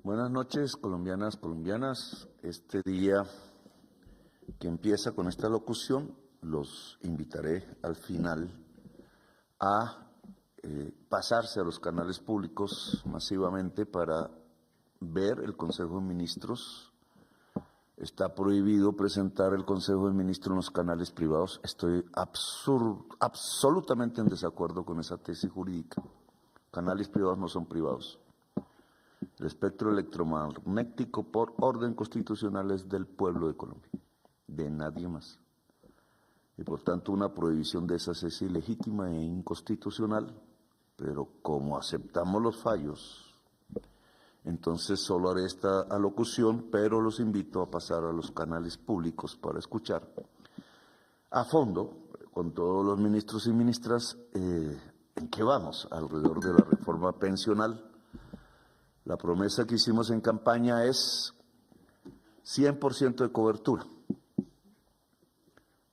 Buenas noches, colombianas, colombianas. Este día que empieza con esta locución, los invitaré al final a pasarse a los canales públicos masivamente para ver el Consejo de Ministros. Está prohibido presentar el Consejo de Ministros en los canales privados. Estoy absolutamente en desacuerdo con esa tesis jurídica. Canales privados no son privados. El espectro electromagnético por orden constitucional es del pueblo de Colombia, de nadie más. Y por tanto una prohibición de esas es ilegítima e inconstitucional, pero como aceptamos los fallos, entonces solo haré esta alocución, pero los invito a pasar a los canales públicos para escuchar a fondo, con todos los ministros y ministras, en qué vamos alrededor de la reforma pensional. La promesa que hicimos en campaña es 100% de cobertura.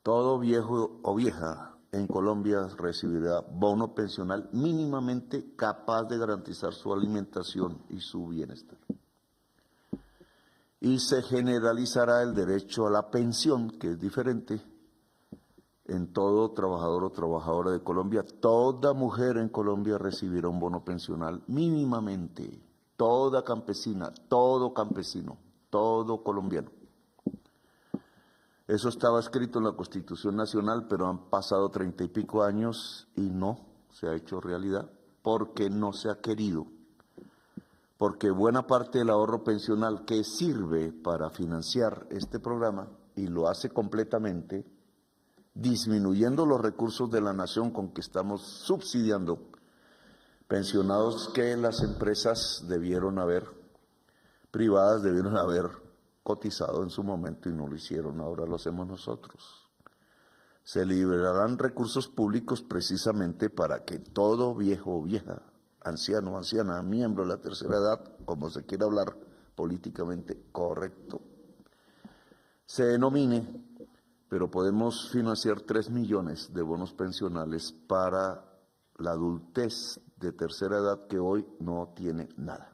Todo viejo o vieja en Colombia recibirá bono pensional mínimamente capaz de garantizar su alimentación y su bienestar. Y se generalizará el derecho a la pensión, que es diferente, en todo trabajador o trabajadora de Colombia. Toda mujer en Colombia recibirá un bono pensional mínimamente. Toda campesina, todo campesino, todo colombiano. Eso estaba escrito en la Constitución Nacional, pero han pasado 30 y pico años y no se ha hecho realidad porque no se ha querido. Porque buena parte del ahorro pensional que sirve para financiar este programa, y lo hace completamente, disminuyendo los recursos de la nación con que estamos subsidiando pensionados que las empresas privadas debieron haber cotizado en su momento y no lo hicieron, ahora lo hacemos nosotros. Se liberarán recursos públicos precisamente para que todo viejo o vieja, anciano o anciana, miembro de la tercera edad, como se quiera hablar políticamente correcto, se denomine, pero podemos financiar 3 millones de bonos pensionales para la adultez de tercera edad que hoy no tiene nada,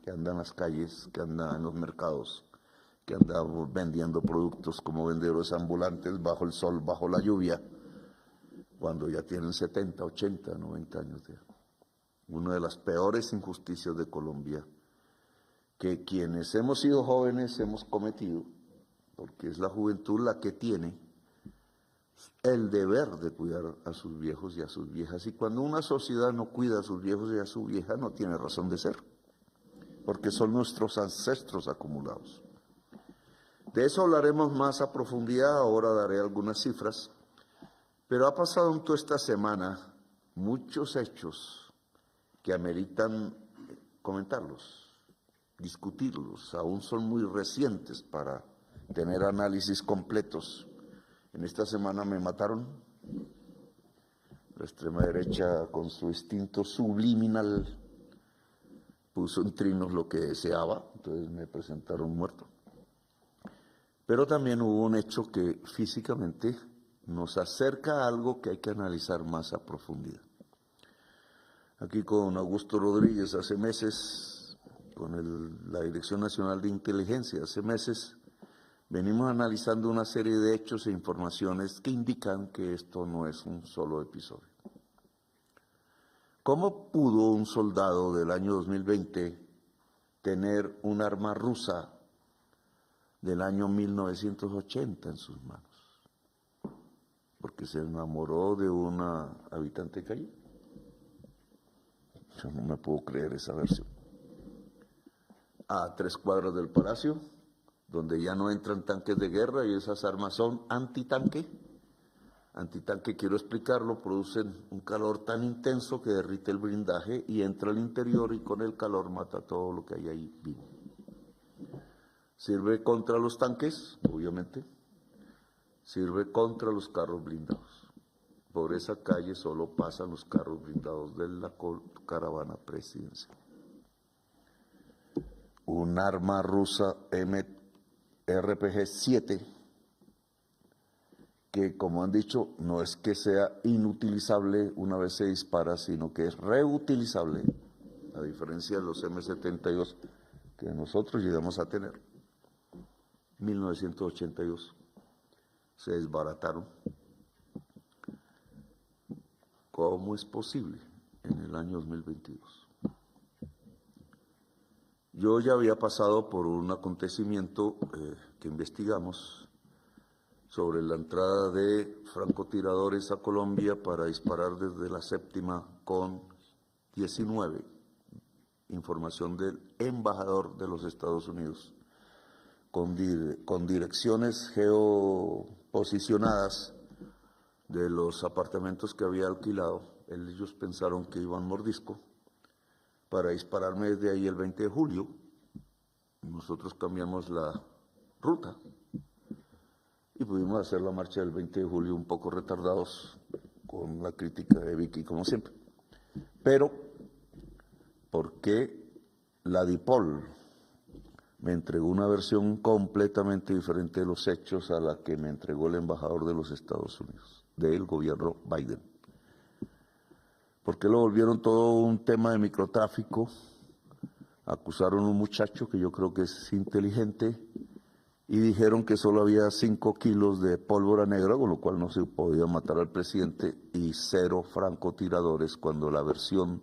que anda en las calles, que anda en los mercados, que anda vendiendo productos como vendedores ambulantes bajo el sol, bajo la lluvia, cuando ya tienen 70, 80, 90 años de edad. Una de las peores injusticias de Colombia que quienes hemos sido jóvenes hemos cometido, porque es la juventud la que tiene el deber de cuidar a sus viejos y a sus viejas. Y cuando una sociedad no cuida a sus viejos y a su vieja, no tiene razón de ser, porque son nuestros ancestros acumulados. De eso hablaremos más a profundidad, ahora daré algunas cifras, pero ha pasado en toda esta semana muchos hechos que ameritan comentarlos, discutirlos, aún son muy recientes para tener análisis completos. En esta semana me mataron, la extrema derecha con su instinto subliminal puso en trinos lo que deseaba, entonces me presentaron muerto. Pero también hubo un hecho que físicamente nos acerca a algo que hay que analizar más a profundidad. Aquí con Augusto Rodríguez hace meses, con la Dirección Nacional de Inteligencia hace meses, venimos analizando una serie de hechos e informaciones que indican que esto no es un solo episodio. ¿Cómo pudo un soldado del año 2020 tener un arma rusa del año 1980 en sus manos? Porque se enamoró de una habitante de calle. Yo no me puedo creer esa versión. A 3 cuadras del Palacio, donde ya no entran tanques de guerra y esas armas son antitanque. Antitanque, quiero explicarlo, producen un calor tan intenso que derrite el blindaje y entra al interior y con el calor mata todo lo que hay ahí vivo. Sirve contra los tanques, obviamente, sirve contra los carros blindados. Por esa calle solo pasan los carros blindados de la caravana presidencial. Un arma rusa RPG-7 que, como han dicho, no es que sea inutilizable una vez se dispara, sino que es reutilizable, a diferencia de los M-72 que nosotros llegamos a tener. 1982 se desbarataron. ¿Cómo es posible en el año 2022? Yo ya había pasado por un acontecimiento que investigamos sobre la entrada de francotiradores a Colombia para disparar desde la séptima con 19, información del embajador de los Estados Unidos, con direcciones geoposicionadas de los apartamentos que había alquilado. Ellos pensaron que iban mordisco para dispararme desde ahí el 20 de julio. Nosotros cambiamos la ruta y pudimos hacer la marcha del 20 de julio un poco retardados, con la crítica de Vicky, como siempre. Pero, ¿por qué la DIPOL me entregó una versión completamente diferente de los hechos a la que me entregó el embajador de los Estados Unidos, del gobierno Biden? ¿Por qué lo volvieron todo un tema de microtráfico? Acusaron a un muchacho que yo creo que es inteligente y dijeron que solo había 5 kilos de pólvora negra, con lo cual no se podía matar al presidente, y 0 francotiradores, cuando la versión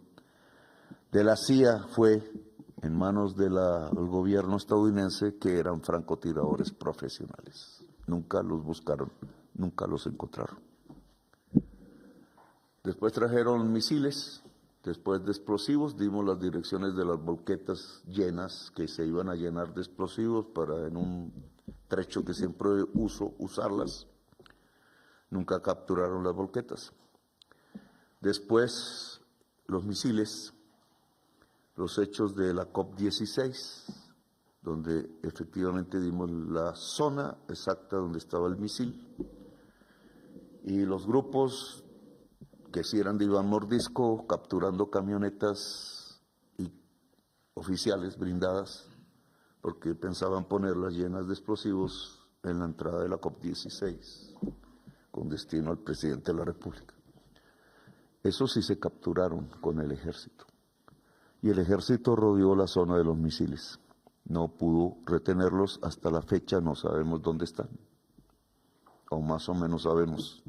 de la CIA fue en manos del gobierno estadounidense que eran francotiradores profesionales. Nunca los buscaron, nunca los encontraron. Después trajeron misiles, después de explosivos, dimos las direcciones de las volquetas llenas que se iban a llenar de explosivos para en un trecho que siempre uso usarlas. Nunca capturaron las volquetas. Después los misiles, los hechos de la COP16, donde efectivamente dimos la zona exacta donde estaba el misil, y los grupos que sí eran de Iván Mordisco, capturando camionetas y oficiales blindadas, porque pensaban ponerlas llenas de explosivos en la entrada de la COP16, con destino al presidente de la República. Esos sí se capturaron con el ejército. Y el ejército rodeó la zona de los misiles. No pudo retenerlos, hasta la fecha no sabemos dónde están, o más o menos sabemos.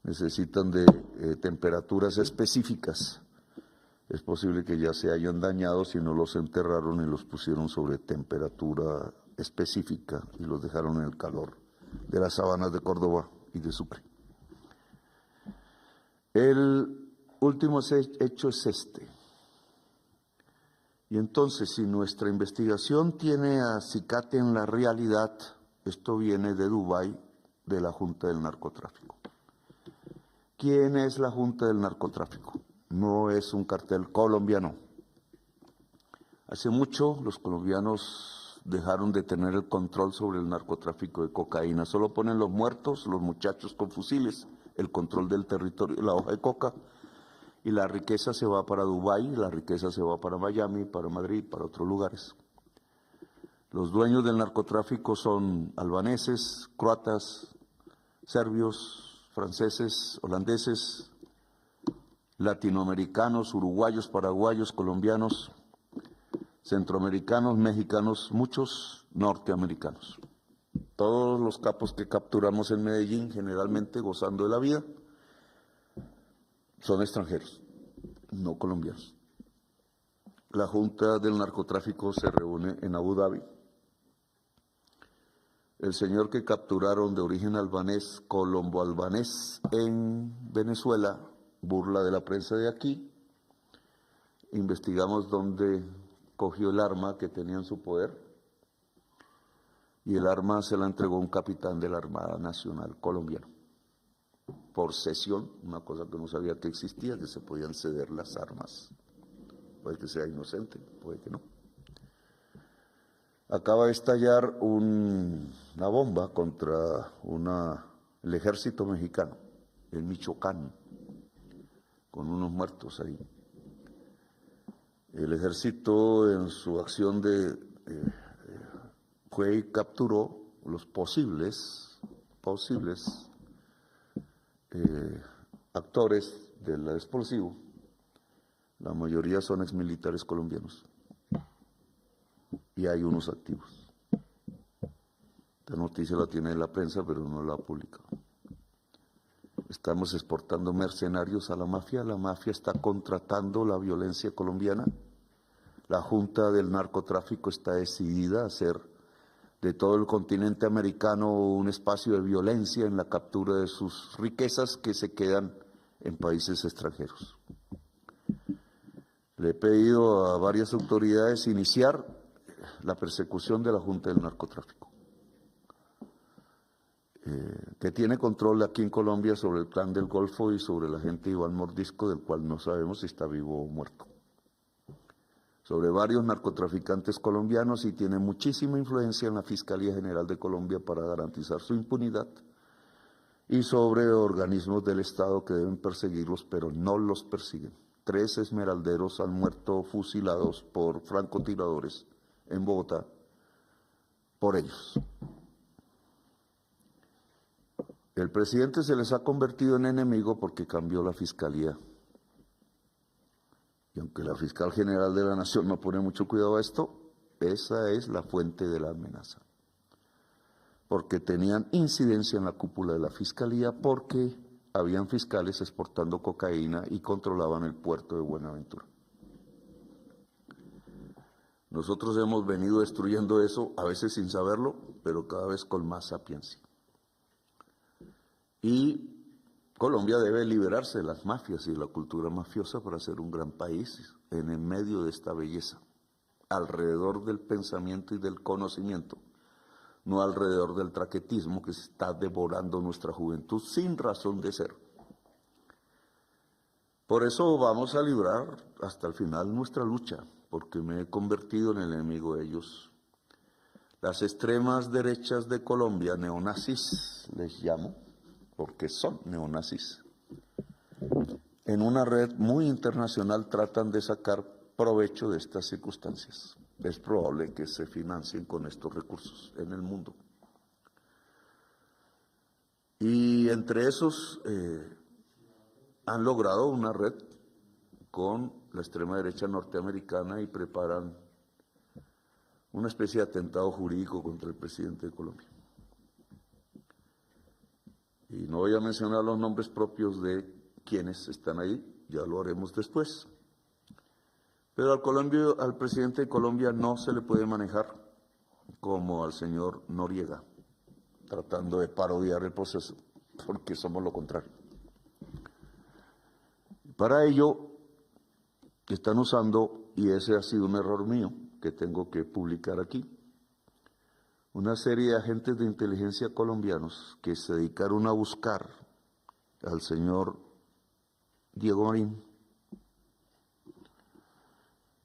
Necesitan de temperaturas específicas. Es posible que ya se hayan dañado si no los enterraron y los pusieron sobre temperatura específica y los dejaron en el calor de las sabanas de Córdoba y de Sucre. El último hecho es este. Y entonces, si nuestra investigación tiene acicate en la realidad, esto viene de Dubái, de la Junta del Narcotráfico. ¿Quién es la Junta del Narcotráfico? No es un cartel colombiano. Hace mucho los colombianos dejaron de tener el control sobre el narcotráfico de cocaína. Solo ponen los muertos, los muchachos con fusiles, el control del territorio, la hoja de coca, y la riqueza se va para Dubái, la riqueza se va para Miami, para Madrid, para otros lugares. Los dueños del narcotráfico son albaneses, croatas, serbios, franceses, holandeses, latinoamericanos, uruguayos, paraguayos, colombianos, centroamericanos, mexicanos, muchos norteamericanos. Todos los capos que capturamos en Medellín, generalmente gozando de la vida, son extranjeros, no colombianos. La Junta del Narcotráfico se reúne en Abu Dhabi. El señor que capturaron de origen albanés, colombo-albanés, en Venezuela, burla de la prensa de aquí. Investigamos dónde cogió el arma que tenía en su poder, y el arma se la entregó un capitán de la Armada Nacional colombiana, por cesión, una cosa que no sabía que existía, que se podían ceder las armas. Puede que sea inocente, puede que no. Acaba de estallar una bomba contra el ejército mexicano, en Michoacán, con unos muertos ahí. El ejército en su acción fue y capturó los posibles actores del explosivo. La mayoría son exmilitares colombianos. y hay unos activos. Esta noticia la tiene la prensa, pero no la ha publicado. Estamos exportando mercenarios a la mafia está contratando la violencia colombiana. La Junta del Narcotráfico está decidida a hacer de todo el continente americano un espacio de violencia en la captura de sus riquezas que se quedan en países extranjeros. Le he pedido a varias autoridades iniciar la persecución de la Junta del Narcotráfico, que tiene control aquí en Colombia sobre el Clan del Golfo y sobre la gente de Iván Mordisco, del cual no sabemos si está vivo o muerto. Sobre varios narcotraficantes colombianos y tiene muchísima influencia en la Fiscalía General de Colombia para garantizar su impunidad, y sobre organismos del Estado que deben perseguirlos, pero no los persiguen. 3 esmeralderos han muerto fusilados por francotiradores en Bogotá por ellos. El presidente se les ha convertido en enemigo porque cambió la fiscalía. Y aunque la fiscal general de la Nación no pone mucho cuidado a esto, esa es la fuente de la amenaza. Porque tenían incidencia en la cúpula de la fiscalía, porque habían fiscales exportando cocaína y controlaban el puerto de Buenaventura. Nosotros hemos venido destruyendo eso, a veces sin saberlo, pero cada vez con más sapiencia. Y Colombia debe liberarse de las mafias y de la cultura mafiosa para ser un gran país en el medio de esta belleza, alrededor del pensamiento y del conocimiento, no alrededor del traquetismo que se está devorando nuestra juventud sin razón de ser. Por eso vamos a librar hasta el final nuestra lucha, porque me he convertido en el enemigo de ellos. Las extremas derechas de Colombia, neonazis les llamo, porque son neonazis, en una red muy internacional tratan de sacar provecho de estas circunstancias. Es probable que se financien con estos recursos en el mundo. Y entre esos han logrado una red con la extrema derecha norteamericana y preparan una especie de atentado jurídico contra el presidente de Colombia. Y no voy a mencionar los nombres propios de quienes están ahí, ya lo haremos después. Pero al presidente de Colombia no se le puede manejar como al señor Noriega, tratando de parodiar el proceso, porque somos lo contrario. Para ello están usando, y ese ha sido un error mío que tengo que publicar aquí, una serie de agentes de inteligencia colombianos que se dedicaron a buscar al señor Diego Marín.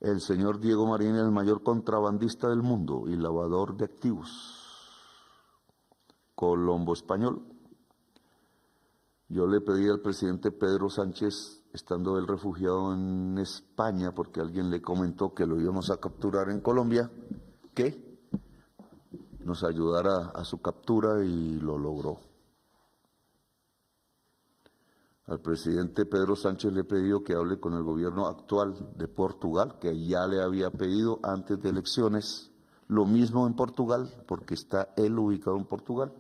El señor Diego Marín es el mayor contrabandista del mundo y lavador de activos, colombo español. Yo le pedí al presidente Pedro Sánchez, estando él refugiado en España, porque alguien le comentó que lo íbamos a capturar en Colombia, que nos ayudara a su captura, y lo logró. Al presidente Pedro Sánchez le he pedido que hable con el gobierno actual de Portugal, que ya le había pedido antes de elecciones, lo mismo en Portugal, porque está él ubicado en Portugal.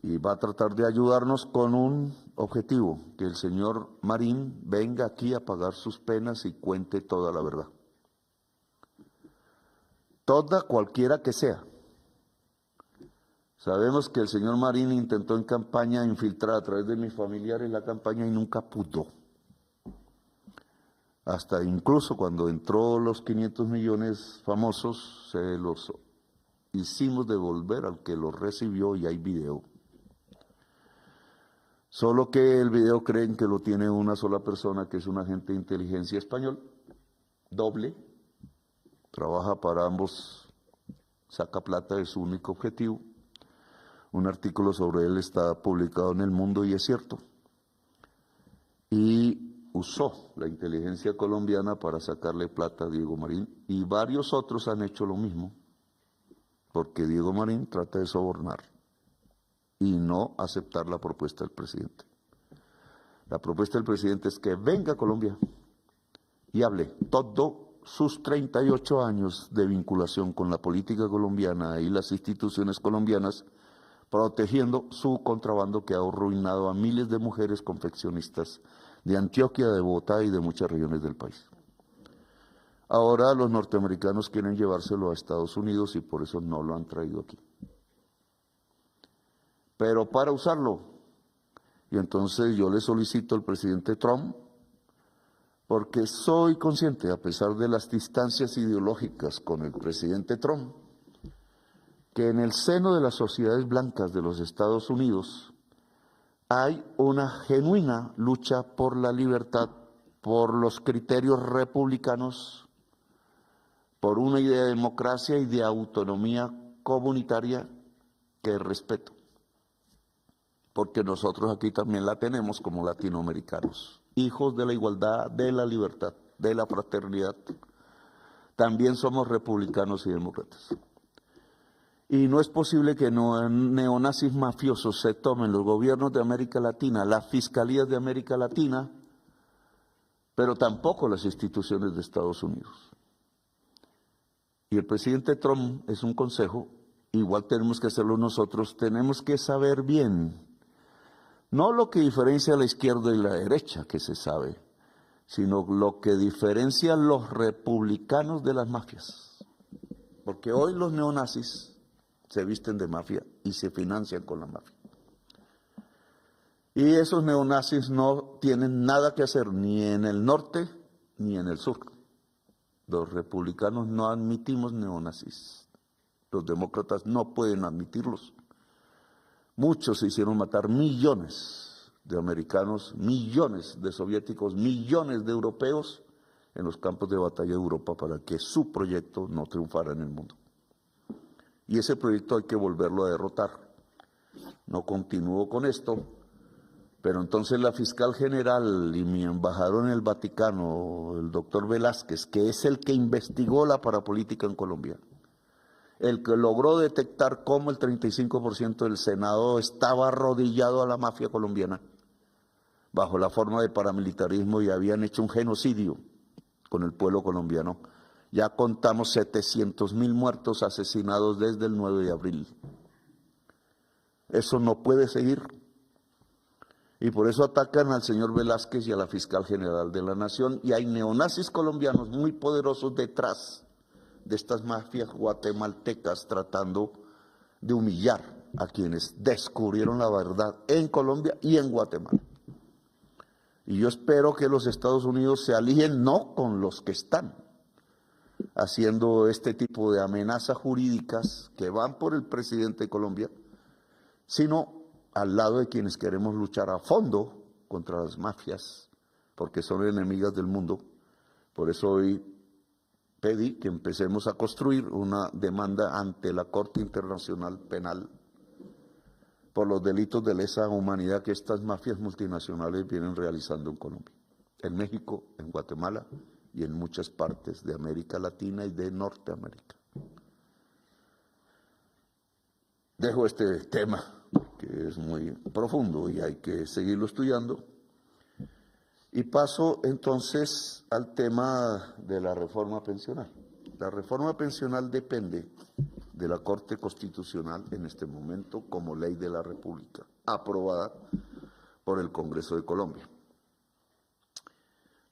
Y va a tratar de ayudarnos con un objetivo, que el señor Marín venga aquí a pagar sus penas y cuente toda la verdad. Toda, cualquiera que sea. Sabemos que el señor Marín intentó en campaña infiltrar a través de mis familiares la campaña y nunca pudo. Hasta incluso cuando entró los 500 millones famosos, se los hicimos devolver al que los recibió y hay video. Solo que el video creen que lo tiene una sola persona, que es un agente de inteligencia español, doble, trabaja para ambos, saca plata, es su único objetivo. Un artículo sobre él está publicado en El Mundo y es cierto. Y usó la inteligencia colombiana para sacarle plata a Diego Marín, y varios otros han hecho lo mismo, porque Diego Marín trata de sobornar y no aceptar la propuesta del presidente. La propuesta del presidente es que venga a Colombia y hable todo sus 38 años de vinculación con la política colombiana y las instituciones colombianas, protegiendo su contrabando que ha arruinado a miles de mujeres confeccionistas de Antioquia, de Bogotá y de muchas regiones del país. Ahora los norteamericanos quieren llevárselo a Estados Unidos y por eso no lo han traído aquí. Pero para usarlo, y entonces yo le solicito al presidente Trump, porque soy consciente, a pesar de las distancias ideológicas con el presidente Trump, que en el seno de las sociedades blancas de los Estados Unidos hay una genuina lucha por la libertad, por los criterios republicanos, por una idea de democracia y de autonomía comunitaria que respeto, porque nosotros aquí también la tenemos como latinoamericanos, hijos de la igualdad, de la libertad, de la fraternidad. También somos republicanos y demócratas. Y no es posible que neonazis mafiosos se tomen los gobiernos de América Latina, las fiscalías de América Latina, pero tampoco las instituciones de Estados Unidos. Y el presidente Trump es un consejo, igual tenemos que hacerlo nosotros, tenemos que saber bien, no lo que diferencia la izquierda y la derecha, que se sabe, sino lo que diferencia a los republicanos de las mafias. Porque hoy los neonazis se visten de mafia y se financian con la mafia. Y esos neonazis no tienen nada que hacer ni en el norte ni en el sur. Los republicanos no admitimos neonazis. Los demócratas no pueden admitirlos. Muchos se hicieron matar, millones de americanos, millones de soviéticos, millones de europeos en los campos de batalla de Europa para que su proyecto no triunfara en el mundo. Y ese proyecto hay que volverlo a derrotar. No continúo con esto, pero entonces la fiscal general y mi embajador en el Vaticano, el doctor Velázquez, que es el que investigó la parapolítica en Colombia, el que logró detectar cómo el 35% del Senado estaba arrodillado a la mafia colombiana, bajo la forma de paramilitarismo, y habían hecho un genocidio con el pueblo colombiano. Ya contamos 700.000 muertos asesinados desde el 9 de abril. Eso no puede seguir. Y por eso atacan al señor Velázquez y a la fiscal general de la Nación. Y hay neonazis colombianos muy poderosos detrás de estas mafias guatemaltecas tratando de humillar a quienes descubrieron la verdad en Colombia y en Guatemala. Y yo espero que los Estados Unidos se alíen no con los que están haciendo este tipo de amenazas jurídicas que van por el presidente de Colombia, sino al lado de quienes queremos luchar a fondo contra las mafias, porque son enemigas del mundo. Por eso hoy pedí que empecemos a construir una demanda ante la Corte Internacional Penal por los delitos de lesa humanidad que estas mafias multinacionales vienen realizando en Colombia, en México, en Guatemala y en muchas partes de América Latina y de Norteamérica. Dejo este tema, que es muy profundo y hay que seguirlo estudiando, y paso entonces al tema de la reforma pensional. La reforma pensional depende de la Corte Constitucional en este momento como ley de la República, aprobada por el Congreso de Colombia.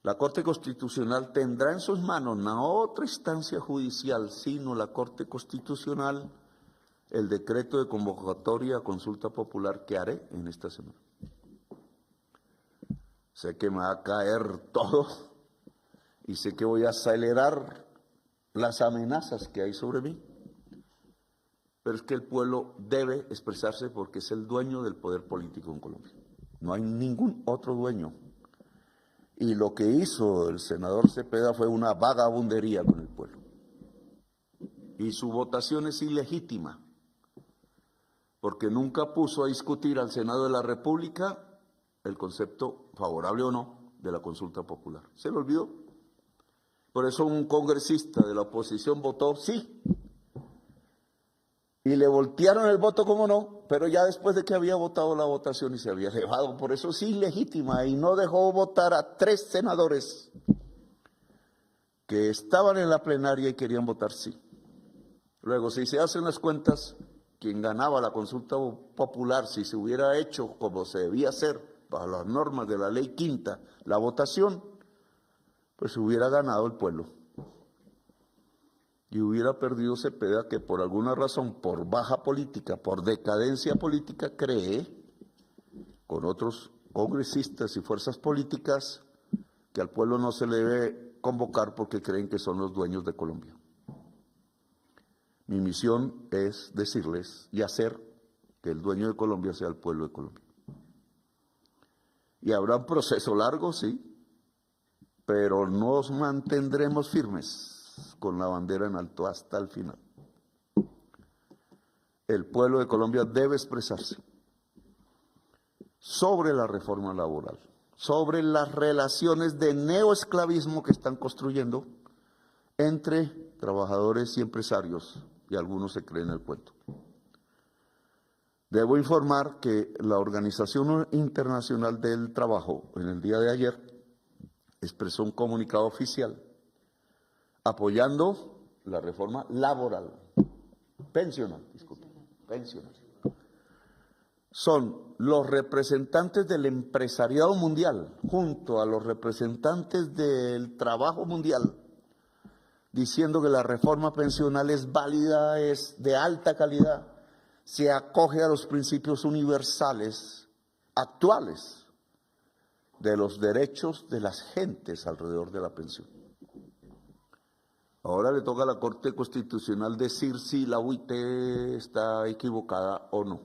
La Corte Constitucional tendrá en sus manos no otra instancia judicial, sino la Corte Constitucional, el decreto de convocatoria a consulta popular que haré en esta semana. Sé que me va a caer todo y sé que voy a acelerar las amenazas que hay sobre mí, pero es que el pueblo debe expresarse porque es el dueño del poder político en Colombia. No hay ningún otro dueño. Y lo que hizo el senador Cepeda fue una vagabundería con el pueblo. Y su votación es ilegítima, porque nunca puso a discutir al Senado de la República el concepto, favorable o no, de la consulta popular. ¿Se le olvidó? Por eso un congresista de la oposición votó sí. Y le voltearon el voto, como no, pero ya después de que había votado la votación y se había elevado, por eso es ilegítima, y no dejó votar a 3 senadores que estaban en la plenaria y querían votar sí. Luego, si se hacen las cuentas, quien ganaba la consulta popular, si se hubiera hecho como se debía hacer, bajo las normas de la ley quinta, la votación, pues hubiera ganado el pueblo. Y hubiera perdido Cepeda, que por alguna razón, por baja política, por decadencia política, cree, con otros congresistas y fuerzas políticas, que al pueblo no se le debe convocar porque creen que son los dueños de Colombia. Mi misión es decirles y hacer que el dueño de Colombia sea el pueblo de Colombia. Y habrá un proceso largo, sí, pero nos mantendremos firmes con la bandera en alto hasta el final. El pueblo de Colombia debe expresarse sobre la reforma laboral, sobre las relaciones de neoesclavismo que están construyendo entre trabajadores y empresarios, y algunos se creen el cuento. Debo informar que la Organización Internacional del Trabajo, en el día de ayer, expresó un comunicado oficial apoyando la reforma laboral, pensional. Son los representantes del empresariado mundial, junto a los representantes del trabajo mundial, diciendo que la reforma pensional es válida, es de alta calidad, se acoge a los principios universales actuales de los derechos de las gentes alrededor de la pensión. Ahora le toca a la Corte Constitucional decir si la UIT está equivocada o no.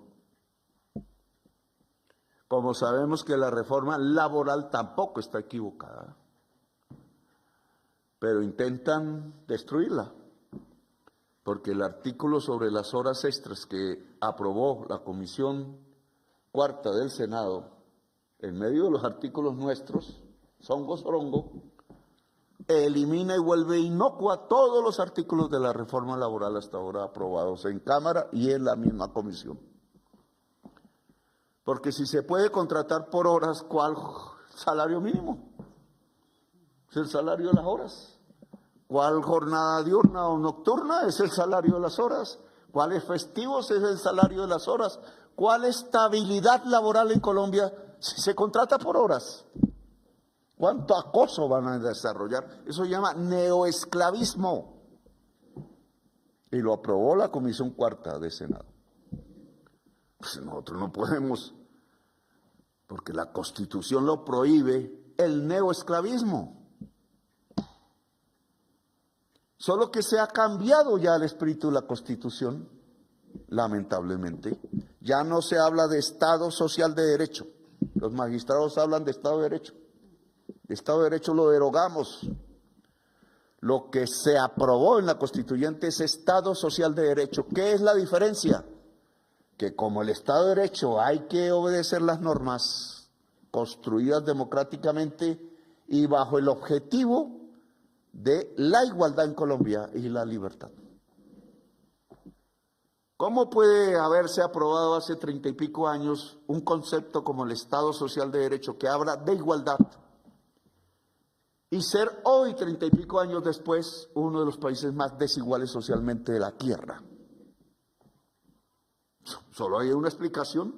Como sabemos que la reforma laboral tampoco está equivocada, pero intentan destruirla, porque el artículo sobre las horas extras que aprobó la Comisión Cuarta del Senado, en medio de los artículos nuestros, songo sorongo, elimina y vuelve inocua todos los artículos de la reforma laboral hasta ahora aprobados en Cámara y en la misma comisión. Porque si se puede contratar por horas, ¿cuál salario mínimo? Es el salario de las horas. ¿Cuál jornada diurna o nocturna? Es el salario de las horas. ¿Cuáles festivos? Es el salario de las horas. ¿Cuál estabilidad laboral en Colombia si se contrata por horas? ¿Cuánto acoso van a desarrollar? Eso se llama neoesclavismo. Y lo aprobó la Comisión Cuarta del Senado. Pues nosotros no podemos, porque la Constitución lo prohíbe, el neoesclavismo. Solo que se ha cambiado ya el espíritu de la Constitución, lamentablemente. Ya no se habla de Estado social de derecho. Los magistrados hablan de Estado de Derecho. El Estado de Derecho lo derogamos. Lo que se aprobó en la Constituyente es Estado social de derecho. ¿Qué es la diferencia? Que como el Estado de Derecho hay que obedecer las normas construidas democráticamente y bajo el objetivo de la igualdad en Colombia y la libertad. ¿Cómo puede haberse aprobado hace 30 y pico años un concepto como el Estado social de derecho que habla de igualdad y ser hoy, 30 y pico años después, uno de los países más desiguales socialmente de la tierra? Solo hay una explicación.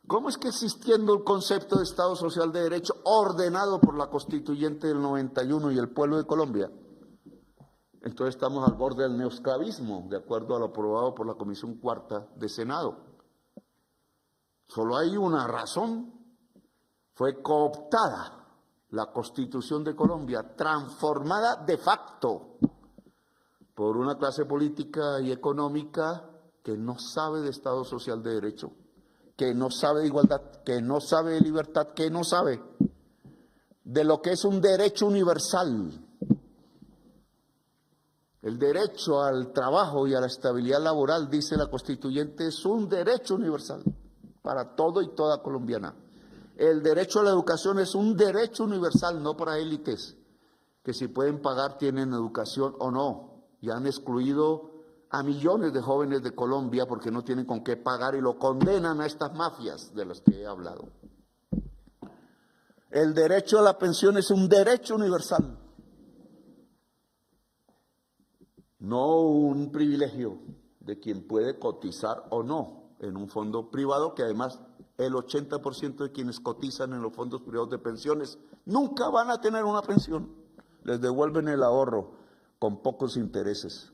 ¿Cómo es que existiendo el concepto de Estado social de derecho ordenado por la Constituyente del 91 y el pueblo de Colombia, entonces estamos al borde del neoesclavismo, de acuerdo a lo aprobado por la Comisión Cuarta del Senado? Solo hay una razón. Fue cooptada la Constitución de Colombia, transformada de facto por una clase política y económica que no sabe de Estado social de derecho, que no sabe de igualdad, que no sabe de libertad, que no sabe de lo que es un derecho universal. El derecho al trabajo y a la estabilidad laboral, dice la Constituyente, es un derecho universal para todo y toda colombiana. El derecho a la educación es un derecho universal, no para élites, que si pueden pagar tienen educación o no. Y han excluido a millones de jóvenes de Colombia porque no tienen con qué pagar y lo condenan a estas mafias de las que he hablado. El derecho a la pensión es un derecho universal. no un privilegio de quien puede cotizar o no en un fondo privado, que además el 80% de quienes cotizan en los fondos privados de pensiones nunca van a tener una pensión. Les devuelven el ahorro con pocos intereses,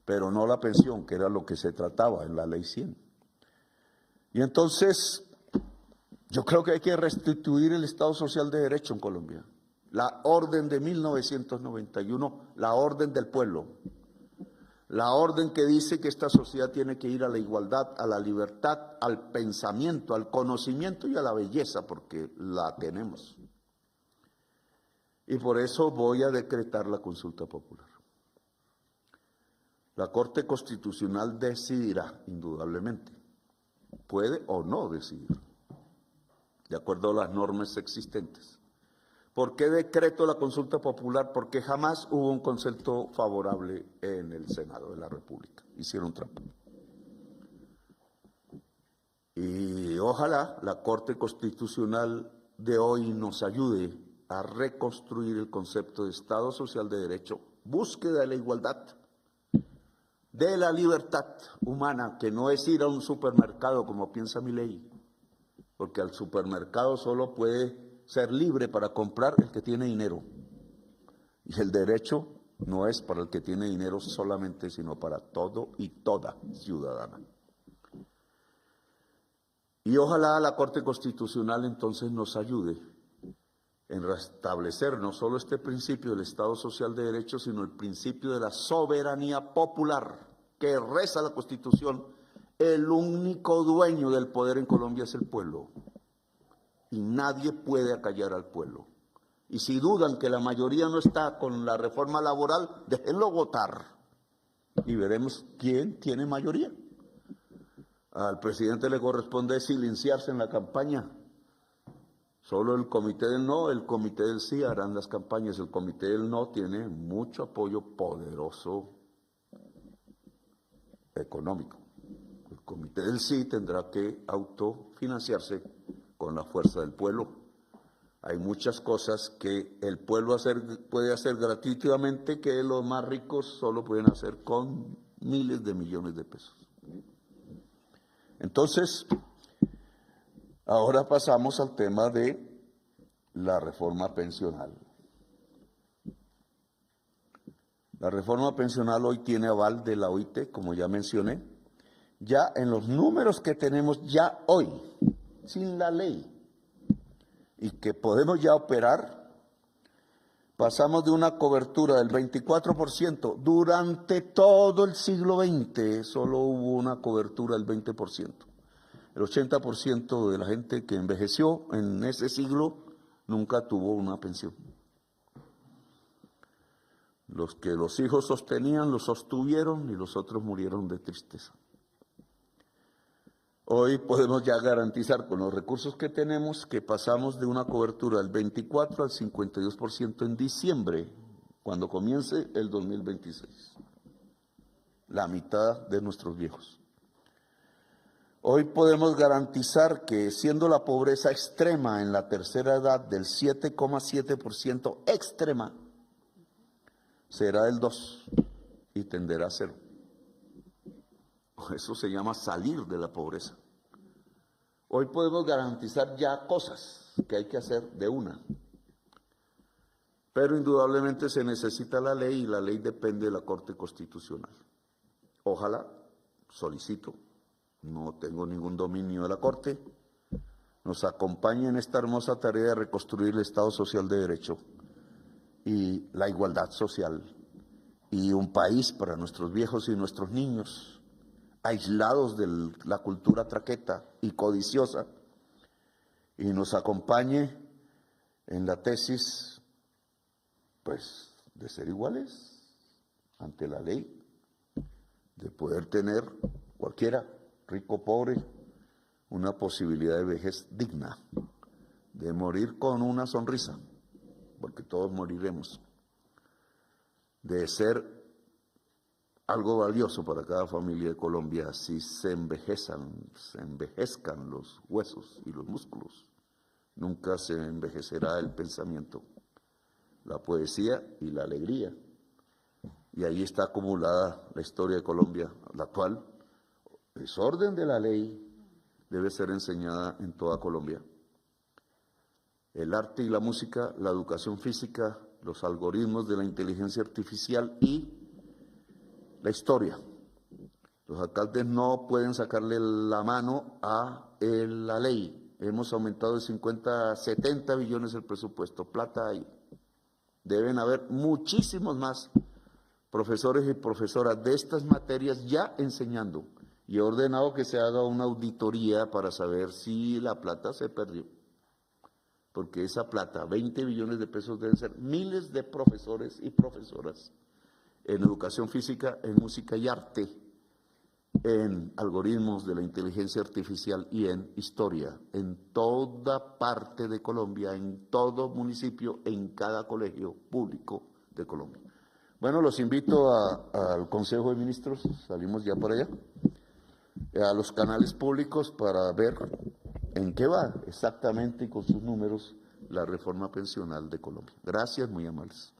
pero no la pensión, que era lo que se trataba en la Ley 100. Y entonces, yo creo que hay que restituir el Estado Social de Derecho en Colombia. La orden de 1991, la orden del pueblo. La orden que dice que esta sociedad tiene que ir a la igualdad, a la libertad, al pensamiento, al conocimiento y a la belleza, porque la tenemos. Y por eso voy a decretar la consulta popular. La Corte Constitucional decidirá, indudablemente. Puede o no decidir, de acuerdo a las normas existentes. ¿Por qué decreto la consulta popular? Porque jamás hubo un concepto favorable en el Senado de la República. Hicieron trampa. Y ojalá la Corte Constitucional de hoy nos ayude a reconstruir el concepto de Estado Social de Derecho, búsqueda de la igualdad, de la libertad humana, que no es ir a un supermercado como piensa mi ley, porque al supermercado solo puede ser libre para comprar el que tiene dinero. Y el derecho no es para el que tiene dinero solamente, sino para todo y toda ciudadana. Y ojalá la Corte Constitucional entonces nos ayude en restablecer no solo este principio del Estado Social de Derecho, sino el principio de la soberanía popular, que reza la Constitución. El único dueño del poder en Colombia es el pueblo. Y nadie puede acallar al pueblo. Y si dudan que la mayoría no está con la reforma laboral, déjenlo votar y veremos quién tiene mayoría. Al presidente le corresponde silenciarse en la campaña. Solo el comité del no, el comité del sí harán las campañas. El comité del no tiene mucho apoyo poderoso económico. El comité del sí tendrá que autofinanciarse con la fuerza del pueblo. Hay muchas cosas que el pueblo puede hacer gratuitamente que los más ricos solo pueden hacer con miles de millones de pesos. Entonces, ahora pasamos al tema de la reforma pensional. La reforma pensional hoy tiene aval de la OIT, como ya mencioné. Ya en los números que tenemos ya hoy, sin la ley, y que podemos ya operar, pasamos de una cobertura del 24%. Durante todo el siglo XX solo hubo una cobertura del 20%. El 80% de la gente que envejeció en ese siglo nunca tuvo una pensión. Los que los hijos sostenían, los sostuvieron y los otros murieron de tristeza. Hoy podemos ya garantizar con los recursos que tenemos que pasamos de una cobertura del 24 al 52% en diciembre, cuando comience el 2026. La mitad de nuestros viejos. Hoy podemos garantizar que siendo la pobreza extrema en la tercera edad del 7,7% extrema, será del 2% y tenderá a 0%. Eso se llama salir de la pobreza. Hoy podemos garantizar ya cosas que hay que hacer de una. Pero indudablemente se necesita la ley y la ley depende de la Corte Constitucional. Ojalá, solicito, no tengo ningún dominio de la Corte, nos acompañe en esta hermosa tarea de reconstruir el Estado Social de Derecho y la igualdad social y un país para nuestros viejos y nuestros niños, aislados de la cultura traqueta y codiciosa, y nos acompañe en la tesis, pues, de ser iguales ante la ley, de poder tener cualquiera, rico o pobre, una posibilidad de vejez digna, de morir con una sonrisa, porque todos moriremos, de ser algo valioso para cada familia de Colombia si se envejezcan los huesos y los músculos. Nunca se envejecerá el pensamiento, la poesía y la alegría. y ahí está acumulada la historia de Colombia, la cual es orden de la ley, debe ser enseñada en toda Colombia. El arte y la música, la educación física, los algoritmos de la inteligencia artificial y la historia. Los alcaldes no pueden sacarle la mano a la ley. Hemos aumentado de 50 a 70 billones el presupuesto, plata hay. Deben haber muchísimos más profesores y profesoras de estas materias ya enseñando. Y he ordenado que se haga una auditoría para saber si la plata se perdió. Porque esa plata, 20 billones de pesos, deben ser miles de profesores y profesoras en educación física, en música y arte, en algoritmos de la inteligencia artificial y en historia, en toda parte de Colombia, en todo municipio, en cada colegio público de Colombia. Bueno, los invito al Consejo de Ministros, salimos ya para allá, a los canales públicos para ver en qué va exactamente y con sus números la reforma pensional de Colombia. Gracias, muy amables.